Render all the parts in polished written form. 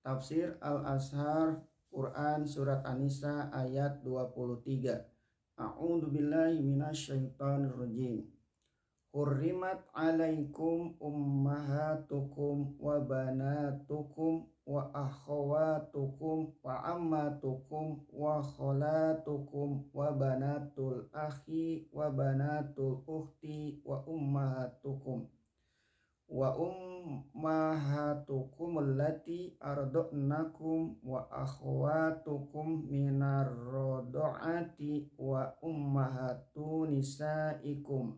Tafsir Al-Azhar Quran Surat An-Nisa ayat 23. A'udzu billahi minasyaitonir rajim. Hurrimat 'alaikum ummahatukum wa banatukum wa akhawatukum wa ammatukum wa khalatukum wa banatul akhi wa banatul ukhti wa ummahatukum allati arda'nakum wa akhwatukum minar radha'ati wa ummahatu nisaikum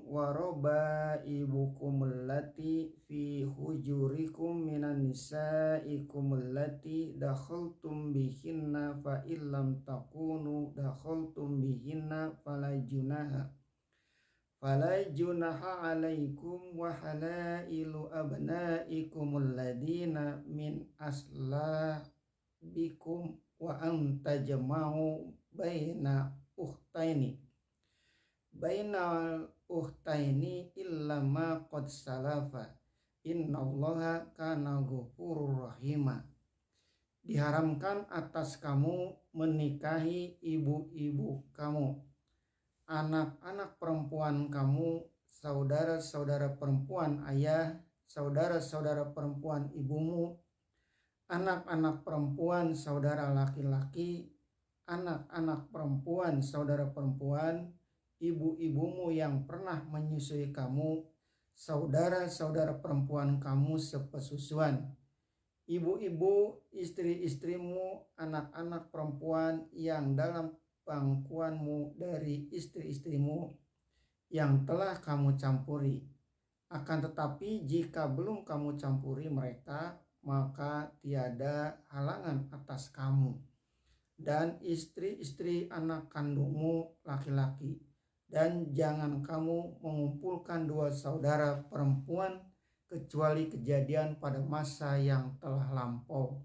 wa rabaibukum allati fi hujurikum minan nisaikum allati dakhaltum bihinna fa illam takunu dakhaltum bihinna fala junaha alaikum wa halailu abnaikum alladina min aslabikum wa antajma'u bainal ukhtaini illa ma qad salafa innallaha kana ghafurur rahima. Diharamkan atas kamu menikahi ibu-ibu kamu, anak-anak perempuan kamu, saudara-saudara perempuan ayah, saudara-saudara perempuan ibumu, anak-anak perempuan saudara laki-laki, anak-anak perempuan saudara perempuan ibu-ibumu yang pernah menyusui kamu, saudara-saudara perempuan kamu sepesusuan, ibu-ibu istri-istrimu, anak-anak perempuan yang dalam pangkuanmu dari istri-istrimu yang telah kamu campuri. Akan tetapi jika belum kamu campuri mereka, maka tiada halangan atas kamu dan istri-istri anak kandungmu laki-laki, dan jangan kamu mengumpulkan dua saudara perempuan kecuali kejadian pada masa yang telah lampau.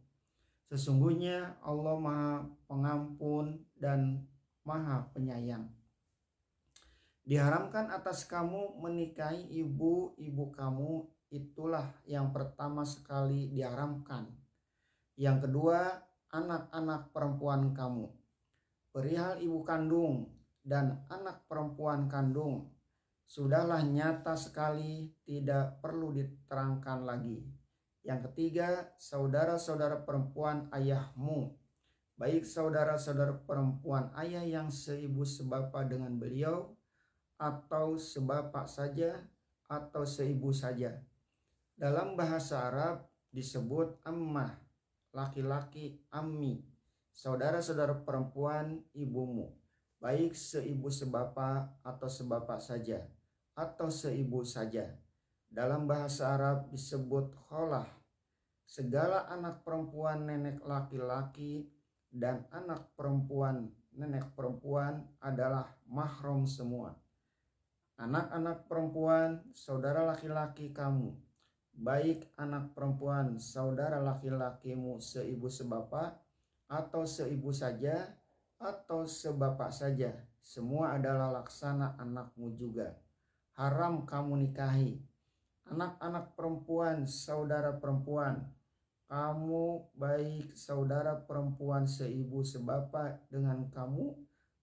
Sesungguhnya Allah Maha Pengampun dan Maha Penyayang. Diharamkan atas kamu menikahi ibu-ibu kamu, itulah yang pertama sekali diharamkan. Yang kedua, anak-anak perempuan kamu. Perihal ibu kandung dan anak perempuan kandung, sudahlah nyata sekali, tidak perlu diterangkan lagi. Yang ketiga, saudara-saudara perempuan ayahmu, baik saudara-saudara perempuan ayah yang seibu sebapa dengan beliau, atau sebapak saja, atau seibu saja. Dalam bahasa Arab disebut ammah, laki-laki ammi, saudara-saudara perempuan ibumu, baik seibu sebapa atau sebapak saja, atau seibu saja. Dalam bahasa Arab disebut kholah, segala anak perempuan nenek laki-laki dan anak perempuan nenek perempuan adalah mahram semua. Anak-anak perempuan saudara laki-laki kamu, baik anak perempuan saudara laki-lakimu seibu sebapa atau seibu saja atau sebapak saja, semua adalah laksana anakmu juga. Haram kamu nikahi. Anak-anak perempuan saudara perempuan kamu, baik saudara perempuan seibu sebapa dengan kamu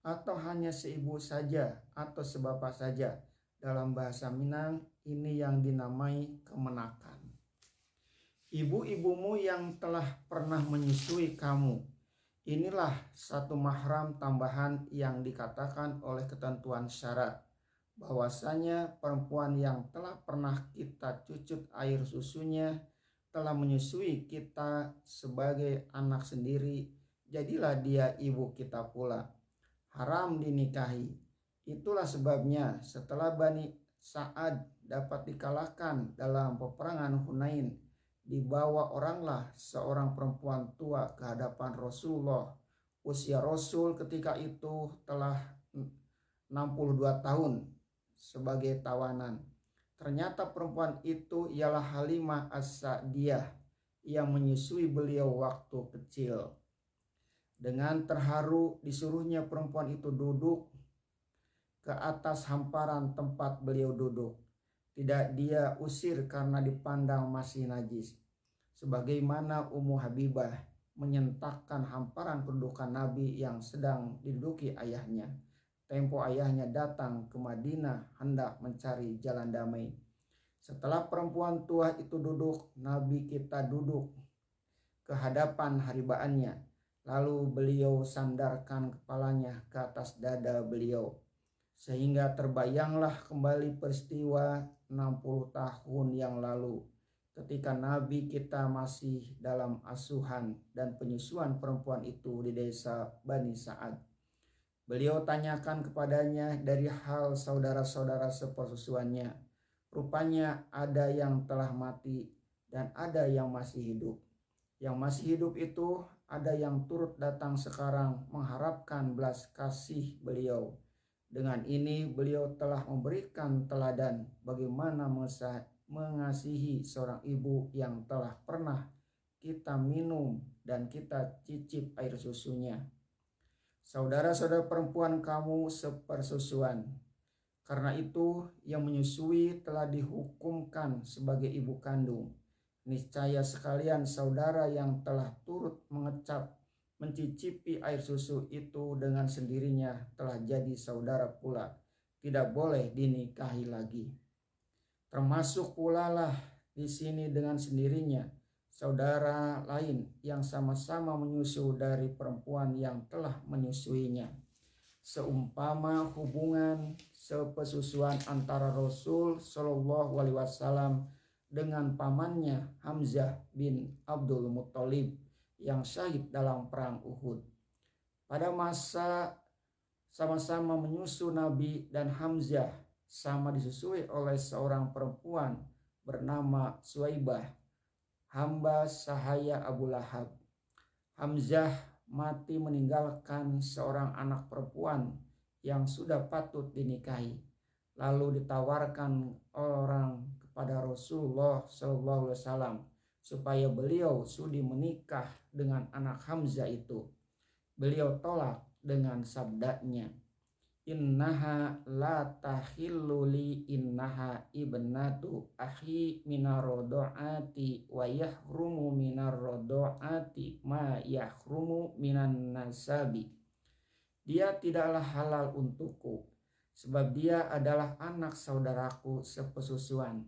atau hanya seibu saja atau sebapak saja. Dalam bahasa Minang ini yang dinamai kemenakan. Ibu-ibumu yang telah pernah menyusui kamu, inilah satu mahram tambahan yang dikatakan oleh ketentuan syarat, bahwasanya perempuan yang telah pernah kita cucut air susunya telah menyusui kita sebagai anak sendiri, jadilah dia ibu kita pula. Haram dinikahi. Itulah sebabnya setelah Bani Sa'ad dapat dikalahkan dalam peperangan Hunain, dibawa oranglah seorang perempuan tua ke hadapan Rasulullah. Usia Rasul ketika itu telah 62 tahun sebagai tawanan. Ternyata perempuan itu ialah Halimah As-Sa'diyah yang menyusui beliau waktu kecil. Dengan terharu disuruhnya perempuan itu duduk ke atas hamparan tempat beliau duduk. Tidak dia usir karena dipandang masih najis. Sebagaimana Ummu Habibah menyentakkan hamparan kedudukan Nabi yang sedang diduduki ayahnya. Tempo ayahnya datang ke Madinah hendak mencari jalan damai. Setelah perempuan tua itu duduk, Nabi kita duduk ke hadapan haribaannya. Lalu beliau sandarkan kepalanya ke atas dada beliau. Sehingga terbayanglah kembali peristiwa 60 tahun yang lalu. Ketika Nabi kita masih dalam asuhan dan penyusuan perempuan itu di desa Bani Sa'ad. Beliau tanyakan kepadanya dari hal saudara-saudara sepersusuannya. Rupanya ada yang telah mati dan ada yang masih hidup. Yang masih hidup itu ada yang turut datang sekarang mengharapkan belas kasih beliau. Dengan ini beliau telah memberikan teladan bagaimana mengasihi seorang ibu yang telah pernah kita minum dan kita cicip air susunya. Saudara-saudara perempuan kamu sepersusuan. Karena itu yang menyusui telah dihukumkan sebagai ibu kandung. Niscaya sekalian saudara yang telah turut mengecap mencicipi air susu itu dengan sendirinya telah jadi saudara pula, tidak boleh dinikahi lagi. Termasuk pula lah di sini dengan sendirinya saudara lain yang sama-sama menyusu dari perempuan yang telah menyusuinya. Seumpama hubungan sepesusuan antara Rasul Shallallahu Alaihi Wasallam dengan pamannya Hamzah bin Abdul Muttalib yang syahid dalam perang Uhud. Pada masa sama-sama menyusu Nabi dan Hamzah sama disusui oleh seorang perempuan bernama Suwaibah, hamba sahaya Abu Lahab. Hamzah mati meninggalkan seorang anak perempuan yang sudah patut dinikahi. Lalu ditawarkan orang kepada Rasulullah SAW supaya beliau sudi menikah dengan anak Hamzah itu. Beliau tolak dengan sabdanya, innaha la tahillu li innaha ibnatu akhi minar rodo'ati wa yahrumu minar rodo'ati ma yahrumu minan nasabi. Dia tidaklah halal untukku sebab dia adalah anak saudaraku sepesusuan.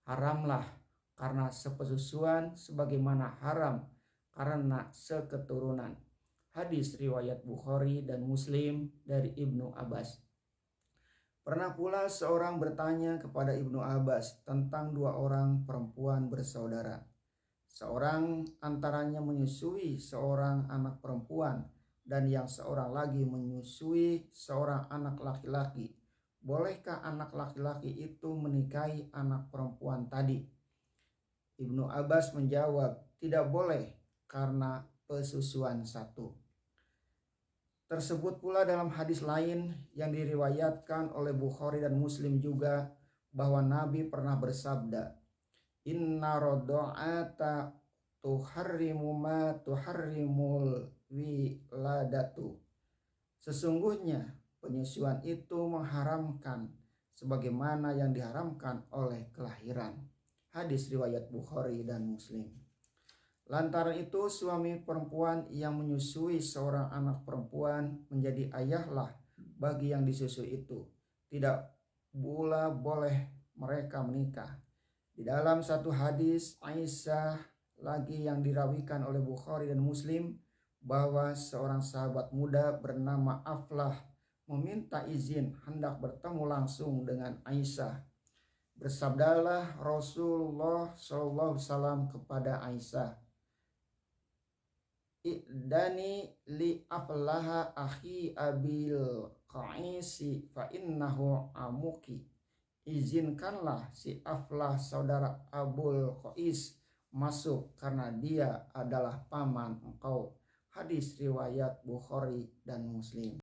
Haramlah karena sepesusuan sebagaimana haram karena seketurunan. Hadis riwayat Bukhari dan Muslim dari Ibnu Abbas. Pernah pula seorang bertanya kepada Ibnu Abbas tentang dua orang perempuan bersaudara. Seorang antaranya menyusui seorang anak perempuan dan yang seorang lagi menyusui seorang anak laki-laki. Bolehkah anak laki-laki itu menikahi anak perempuan tadi? Ibnu Abbas menjawab, tidak boleh karena pesusuan satu. Tersebut pula dalam hadis lain yang diriwayatkan oleh Bukhari dan Muslim juga bahwa Nabi pernah bersabda, inna rodo'ata tuharrimu ma tuharrimul wiladatu. Sesungguhnya penyusuan itu mengharamkan sebagaimana yang diharamkan oleh kelahiran. Hadis riwayat Bukhari dan Muslim. Lantaran itu suami perempuan yang menyusui seorang anak perempuan menjadi ayahlah bagi yang disusui itu. Tidak pula boleh mereka menikah. Di dalam satu hadis Aisyah lagi yang dirawikan oleh Bukhari dan Muslim bahwa seorang sahabat muda bernama Aflah meminta izin hendak bertemu langsung dengan Aisyah. Bersabdalah Rasulullah SAW kepada Aisyah, I'dani li aflaha akhi abil qaisi fa innahu amuki. Izinkanlah si Aflah saudara Abul Qais masuk karena dia adalah paman engkau. Hadis riwayat Bukhari dan Muslim.